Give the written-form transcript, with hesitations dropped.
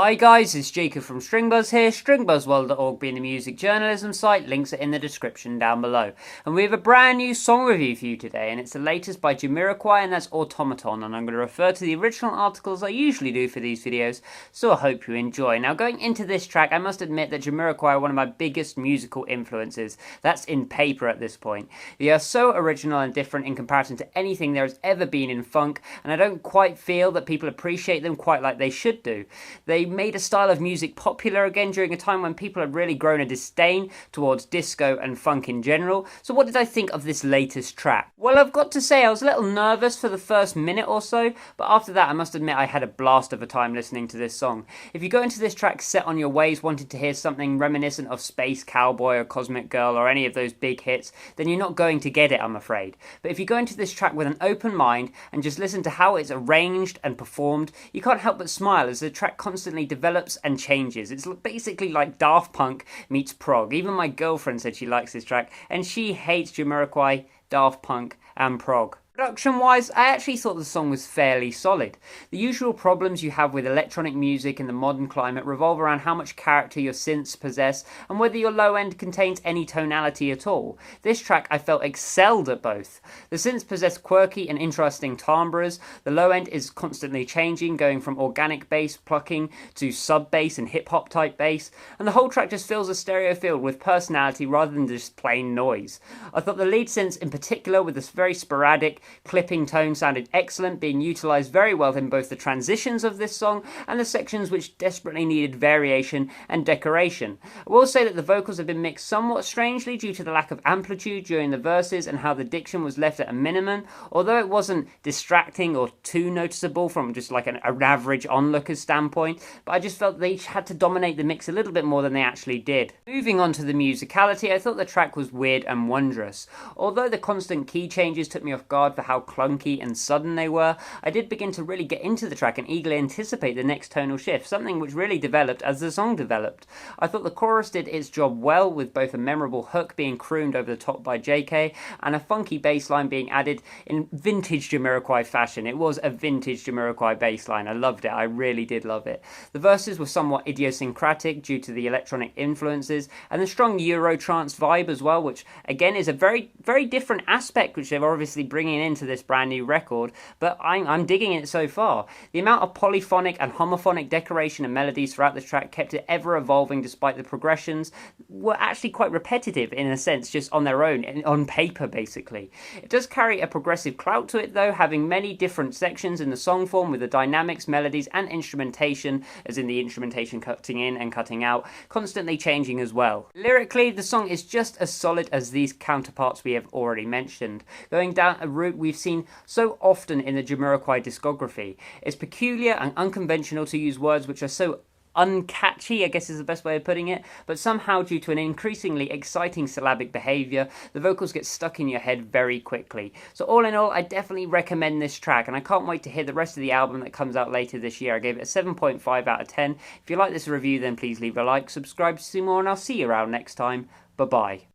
Hi guys, it's Jacob from StringBuzz here, stringbuzzworld.org being the music journalism site, links are in the description down below. And we have a brand new song review for you today, and it's the latest by Jamiroquai, and that's Automaton, and I'm going to refer to the original articles I usually do for these videos, so I hope you enjoy. Now going into this track, I must admit that Jamiroquai are one of my biggest musical influences. That's in paper at this point. They are so original and different in comparison to anything there has ever been in funk, and I don't quite feel that people appreciate them quite like they should do. They made a style of music popular again during a time when people had really grown a disdain towards disco and funk in general. So what did I think of this latest track? Well, I've got to say I was a little nervous for the first minute or so, but after that I must admit I had a blast of a time listening to this song. If you go into this track set on your ways wanting to hear something reminiscent of Space Cowboy or Cosmic Girl or any of those big hits, then you're not going to get it, I'm afraid. But if you go into this track with an open mind and just listen to how it's arranged and performed, you can't help but smile as the track constantly develops and changes. It's basically like Daft Punk meets prog. Even my girlfriend said she likes this track, and she hates Jamiroquai, Daft Punk and prog. Production-wise, I actually thought the song was fairly solid. The usual problems you have with electronic music in the modern climate revolve around how much character your synths possess and whether your low end contains any tonality at all. This track I felt excelled at both. The synths possess quirky and interesting timbres, the low end is constantly changing, going from organic bass plucking to sub-bass and hip-hop type bass, and the whole track just fills a stereo field with personality rather than just plain noise. I thought the lead synths in particular, with this very sporadic clipping tone, sounded excellent, being utilised very well in both the transitions of this song and the sections which desperately needed variation and decoration. I will say that the vocals have been mixed somewhat strangely due to the lack of amplitude during the verses and how the diction was left at a minimum, although it wasn't distracting or too noticeable from just like an average onlooker's standpoint, but I just felt they had to dominate the mix a little bit more than they actually did. Moving on to the musicality, I thought the track was weird and wondrous. Although the constant key changes took me off guard for how clunky and sudden they were, I did begin to really get into the track and eagerly anticipate the next tonal shift, something which really developed as the song developed. I thought the chorus did its job well, with both a memorable hook being crooned over the top by JK and a funky bass line being added in vintage Jamiroquai fashion. It was a vintage Jamiroquai bass line. I loved it. I really did love it. The verses were somewhat idiosyncratic due to the electronic influences and the strong Euro trance vibe as well, which again is a very, very different aspect which they're obviously bringing into this brand new record, but I'm digging it so far. The amount of polyphonic and homophonic decoration and melodies throughout the track kept it ever evolving, despite the progressions were actually quite repetitive in a sense, just on their own, on paper basically. It does carry a progressive clout to it though, having many different sections in the song form with the dynamics, melodies and instrumentation, as in the instrumentation cutting in and cutting out, constantly changing as well. Lyrically, the song is just as solid as these counterparts we have already mentioned, going down a route we've seen so often in the Jamiroquai discography. It's peculiar and unconventional to use words which are so uncatchy, I guess is the best way of putting it, but somehow due to an increasingly exciting syllabic behaviour, the vocals get stuck in your head very quickly. So all in all, I definitely recommend this track, and I can't wait to hear the rest of the album that comes out later this year. I gave it a 7.5 out of 10. If you like this review, then please leave a like, subscribe to see more, and I'll see you around next time. Bye bye.